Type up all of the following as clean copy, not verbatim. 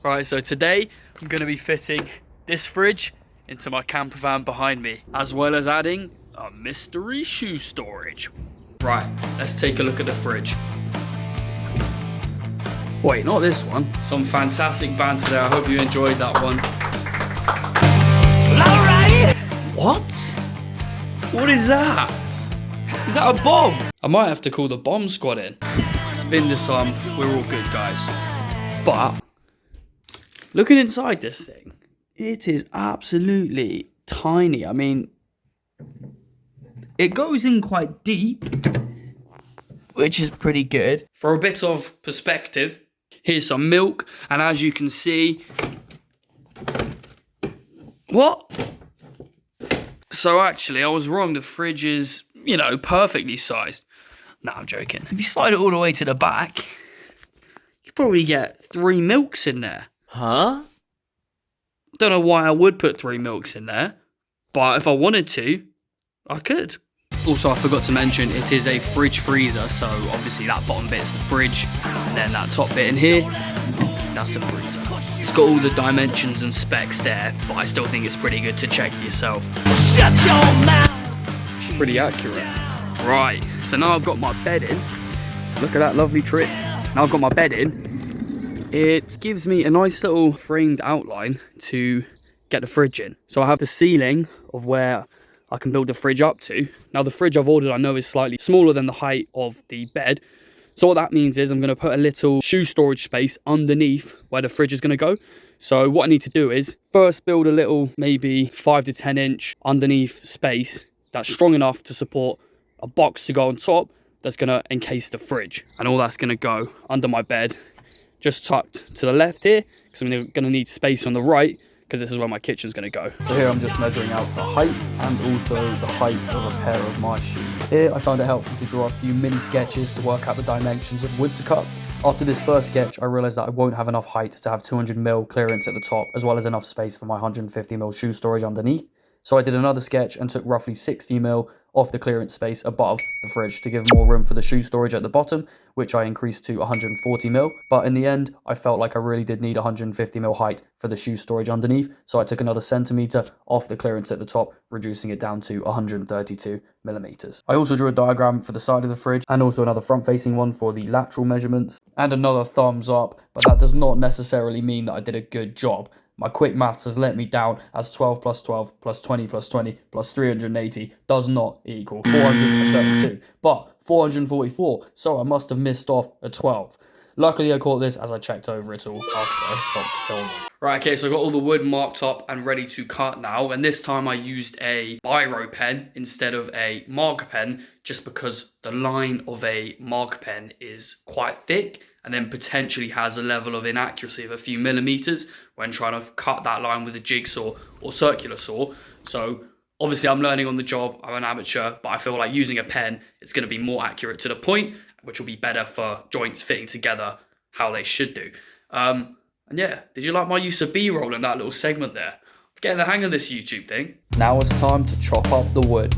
Right, so today I'm going to be fitting this fridge into my camper van behind me, as well as adding a mystery shoe storage. Right, let's take a look at the fridge. Wait, not this one. Some fantastic banter there. I hope you enjoyed that one. Alright! What? What is that? Is that a bomb? I might have to call the bomb squad in. Spin this arm. We're all good, guys. But looking inside this thing, it is absolutely tiny. I mean, it goes in quite deep, which is pretty good. For a bit of perspective, here's some milk, and as you can see, what? So actually, I was wrong. The fridge is, perfectly sized. Nah, I'm joking. If you slide it all the way to the back, you probably get 3 milks in there. Huh? Don't know why I would put 3 milks in there, but if I wanted to, I could. Also, I forgot to mention, it is a fridge freezer, so obviously that bottom bit is the fridge, and then that top bit in here, that's the freezer. It's got all the dimensions and specs there, but I still think it's pretty good to check for yourself. Shut your mouth! Pretty accurate. Right, so now I've got my bed in. Look at that lovely trick. Now I've got my bed in. It gives me a nice little framed outline to get the fridge in. So I have the ceiling of where I can build the fridge up to. Now the fridge I've ordered I know is slightly smaller than the height of the bed. So what that means is I'm going to put a little shoe storage space underneath where the fridge is going to go. So what I need to do is first build a little maybe 5 to 10 inch underneath space that's strong enough to support a box to go on top that's going to encase the fridge. And all that's going to go under my bed, just tucked to the left here, because I'm going to need space on the right, because this is where my kitchen's going to go. So here I'm just measuring out the height and also the height of a pair of my shoes. Here I found it helpful to draw a few mini sketches to work out the dimensions of wood to cut. After this first sketch, I realised that I won't have enough height to have 200mm clearance at the top, as well as enough space for my 150mm shoe storage underneath. So I did another sketch and took roughly 60mm off the clearance space above the fridge to give more room for the shoe storage at the bottom, which I increased to 140mm. But in the end, I felt like I really did need 150mm height for the shoe storage underneath, so I took another centimetre off the clearance at the top, reducing it down to 132mm. I also drew a diagram for the side of the fridge, and also another front-facing one for the lateral measurements, and another thumbs up, but that does not necessarily mean that I did a good job. My quick maths has let me down, as 12 plus 12 plus 20 plus 20 plus 380 does not equal 432, but 444, so I must have missed off a 12. Luckily I caught this as I checked over it all after I stopped filming. Right, okay, so I got all the wood marked up and ready to cut now, and this time I used a biro pen instead of a marker pen, just because the line of a marker pen is quite thick and then potentially has a level of inaccuracy of a few millimeters when trying to cut that line with a jigsaw or circular saw. So obviously I'm learning on the job, I'm an amateur, but I feel like using a pen, it's going to be more accurate to the point, which will be better for joints fitting together how they should do. And yeah, did you like my use of B-roll in that little segment there? I'm getting the hang of this YouTube thing. Now it's time to chop up the wood.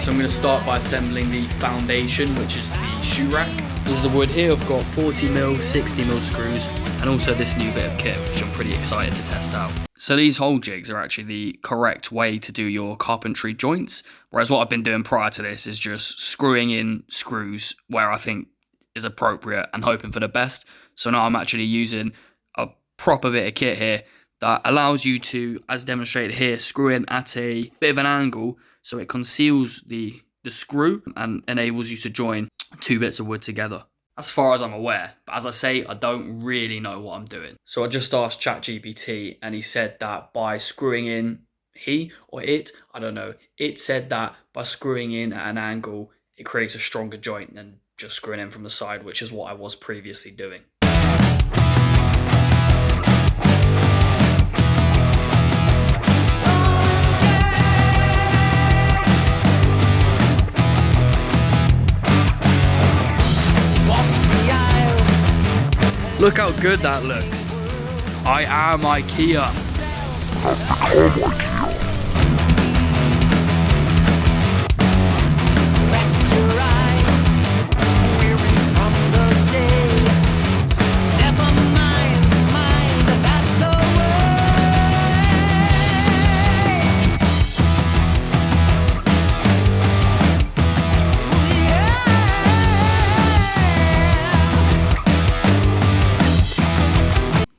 So I'm going to start by assembling the foundation, which is the shoe rack. This is the wood here. I've got 40mm, 60mm screws, and also this new bit of kit, which I'm pretty excited to test out. So these hole jigs are actually the correct way to do your carpentry joints, whereas what I've been doing prior to this is just screwing in screws where I think is appropriate and hoping for the best. So now I'm actually using a proper bit of kit here that allows you to, as demonstrated here, screw in at a bit of an angle, so it conceals the screw and enables you to join 2 bits of wood together. As far as I'm aware, but as I say, I don't really know what I'm doing. So I just asked ChatGPT, and he said that by screwing in, I don't know, it said that by screwing in at an angle, it creates a stronger joint than just screwing in from the side, which is what I was previously doing. Look how good that looks. I am IKEA. Rest your eyes, weary from the day. Never mind, that's away.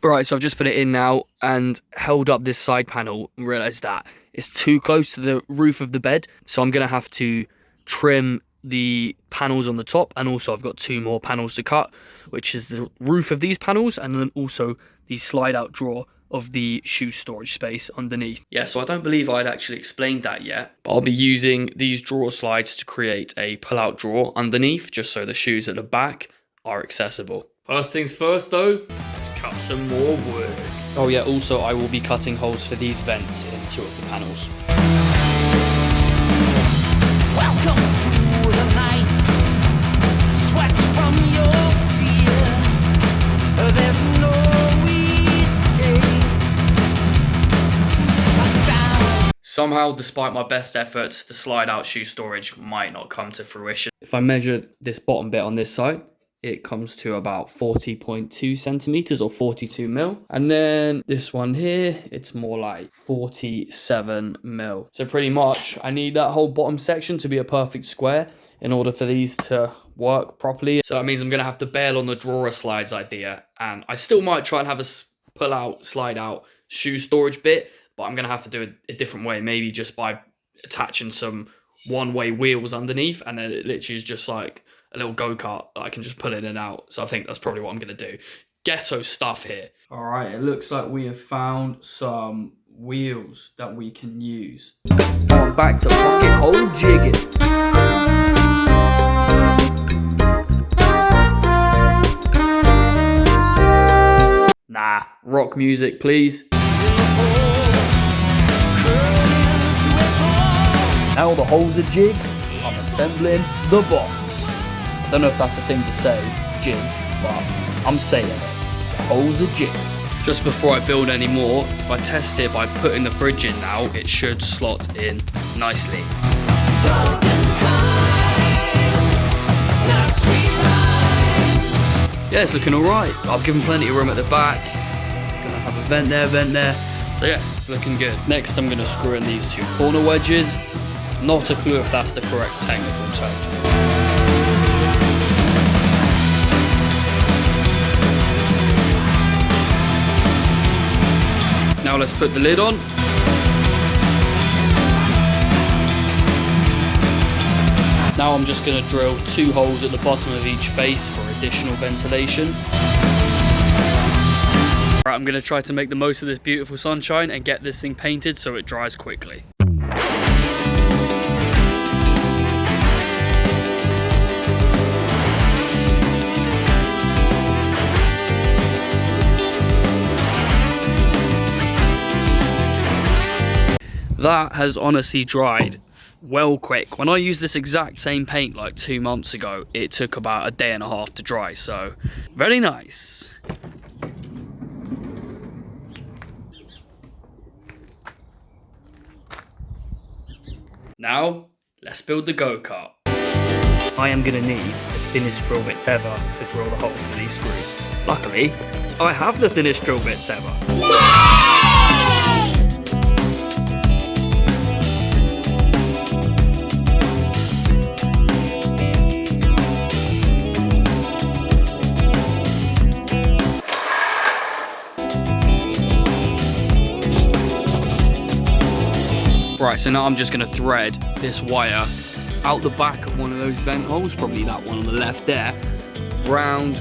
Right, so I've just put it in now and held up this side panel and realised that it's too close to the roof of the bed. So I'm going to have to trim the panels on the top, and also I've got 2 more panels to cut, which is the roof of these panels and then also the slide out drawer of the shoe storage space underneath. Yeah, so I don't believe I'd actually explained that yet, but I'll be using these drawer slides to create a pull-out drawer underneath, just so the shoes at the back are accessible. First things first though, let's cut some more wood. Oh yeah, also I will be cutting holes for these vents in 2 of the panels. Welcome to the night. Sweat from your fear. There's no escape. A sound. Somehow, despite my best efforts, the slide out shoe storage might not come to fruition. If I measure this bottom bit on this side, it comes to about 40.2 centimeters or 42 mil. And then this one here, it's more like 47 mil. So pretty much I need that whole bottom section to be a perfect square in order for these to work properly. So that means I'm gonna have to bail on the drawer slides idea. And I still might try and have a pull out, slide out shoe storage bit, but I'm gonna have to do it a different way. Maybe just by attaching some one-way wheels underneath, and then it literally is just like a little go-kart that I can just pull in and out. So I think that's probably what I'm going to do. Ghetto stuff here. All right, it looks like we have found some wheels that we can use. On back to pocket hole jigging. Nah, rock music, please. Now the holes are jigged, I'm assembling the box. Don't know if that's the thing to say, jig, but I'm saying it. The holes are jigged. Just before I build any more, if I test it by putting the fridge in now, it should slot in nicely. Yeah, it's looking alright. I've given plenty of room at the back. Gonna have a vent there. So yeah, it's looking good. Next I'm gonna screw in these 2 corner wedges. Not a clue if that's the correct technical term. Now let's put the lid on. Now I'm just going to drill 2 holes at the bottom of each face for additional ventilation. Right, I'm going to try to make the most of this beautiful sunshine and get this thing painted so it dries quickly. That has honestly dried well quick. When I used this exact same paint like 2 months ago, it took about a day and a half to dry, so very nice. Now, let's build the go-kart. I am going to need the thinnest drill bits ever to drill the holes for these screws. Luckily, I have the thinnest drill bits ever. Right, so now I'm just going to thread this wire out the back of one of those vent holes, probably that one on the left there, round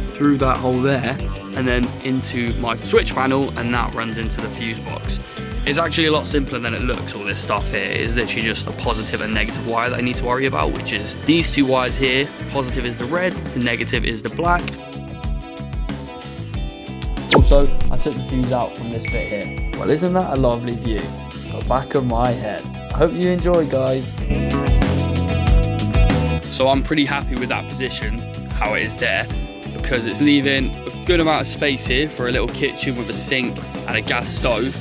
through that hole there, and then into my switch panel, and that runs into the fuse box. It's actually a lot simpler than it looks, all this stuff here. It's literally just a positive and negative wire that I need to worry about, which is these 2 wires here. The positive is the red, the negative is the black. Also, I took the fuse out from this bit here. Well, isn't that a lovely view? The back of my head. I hope you enjoy, guys. So I'm pretty happy with that position, how it is there, because it's leaving a good amount of space here for a little kitchen with a sink and a gas stove.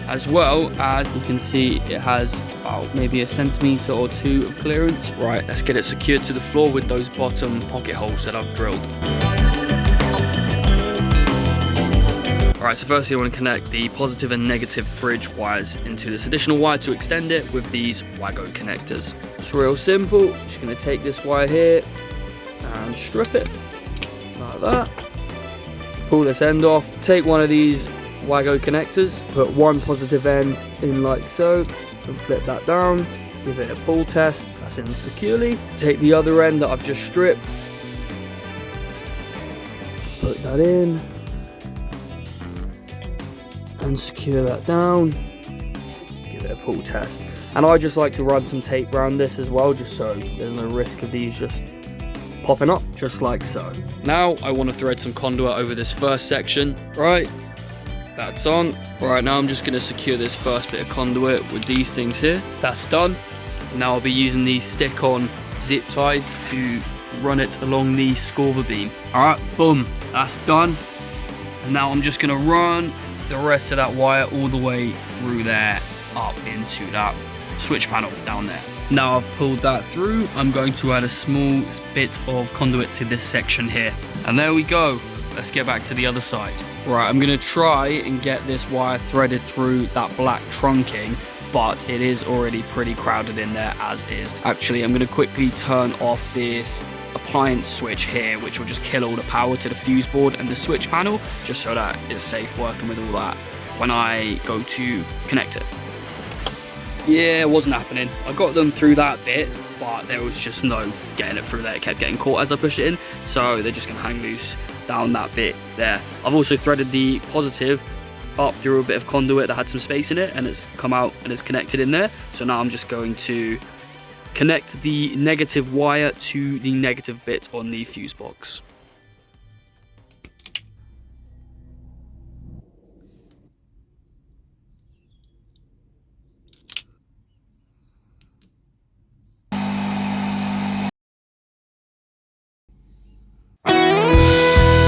As well as you can see, it has about maybe a centimetre or two of clearance. Right, let's get it secured to the floor with those bottom pocket holes that I've drilled. Alright, so firstly I want to connect the positive and negative fridge wires into this additional wire to extend it with these Wago connectors. It's real simple. Just going to take this wire here and strip it like that. Pull this end off. Take one of these Wago connectors, put one positive end in like so, and flip that down. Give it a pull test. That's in securely. Take the other end that I've just stripped. Put that in. And secure that down. Give it a pull test. And I just like to run some tape around this as well, just so there's no risk of these just popping up, just like so. Now I want to thread some conduit over this first section. Right, that's on. Right, now I'm just going to secure this first bit of conduit with these things here. That's done. Now I'll be using these stick-on zip ties to run it along the scorver beam. Alright, boom, that's done. And now I'm just going to run the rest of that wire all the way through there up into that switch panel down there. Now I've pulled that through, I'm going to add a small bit of conduit to this section here. And there we go. Let's get back to the other side. Right, I'm going to try and get this wire threaded through that black trunking, but it is already pretty crowded in there as is. Actually, I'm going to quickly turn off this appliance switch here, which will just kill all the power to the fuse board and the switch panel, just so that it's safe working with all that when I go to connect it. Yeah, it wasn't happening. I got them through that bit, but there was just no getting it through there. It kept getting caught as I pushed it in, so they're just going to hang loose down that bit there. I've also threaded the positive up through a bit of conduit that had some space in it, and it's come out and it's connected in there. So now I'm just going to connect the negative wire to the negative bit on the fuse box.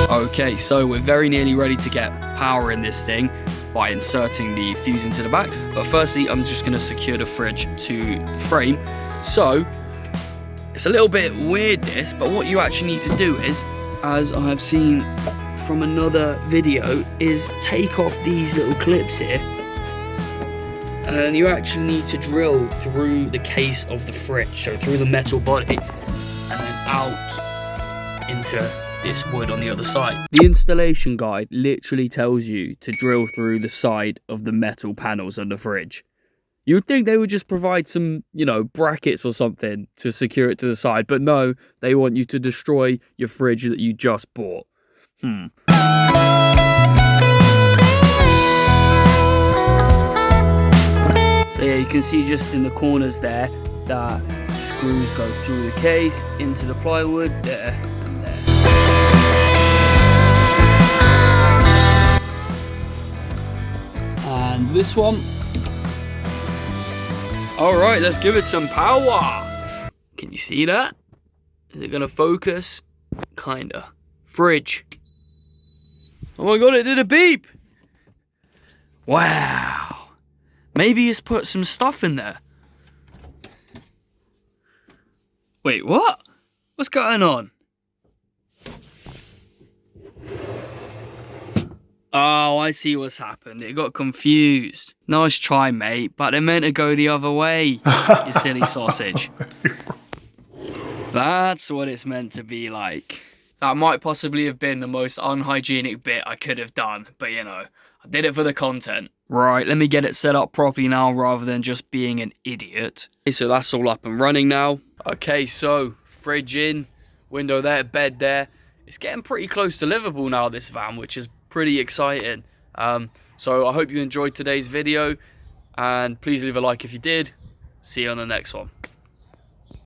Okay, so we're very nearly ready to get power in this thing by inserting the fuse into the back. But firstly, I'm just going to secure the fridge to the frame. So, it's a little bit weird this, but what you actually need to do is, as I have seen from another video, is take off these little clips here. And you actually need to drill through the case of the fridge, so through the metal body, and then out into this wood on the other side. The installation guide literally tells you to drill through the side of the metal panels on the fridge. You would think they would just provide some, brackets or something to secure it to the side, but no, they want you to destroy your fridge that you just bought. So yeah, you can see just in the corners there that screws go through the case into the plywood there and there. And this one. Alright, let's give it some power. Can you see that? Is it gonna focus? Kinda. Fridge. Oh my god, it did a beep! Wow. Maybe it's put some stuff in there. Wait, what? What's going on? Oh, I see what's happened. It got confused. Nice try, mate, but it meant to go the other way, you silly sausage. That's what it's meant to be like. That might possibly have been the most unhygienic bit I could have done, but I did it for the content. Right, let me get it set up properly now rather than just being an idiot. Okay, so that's all up and running now. Okay, so fridge in, window there, bed there. It's getting pretty close to livable now, this van, which is pretty exciting. So I hope you enjoyed today's video, and please leave a like if you did. See you on the next one.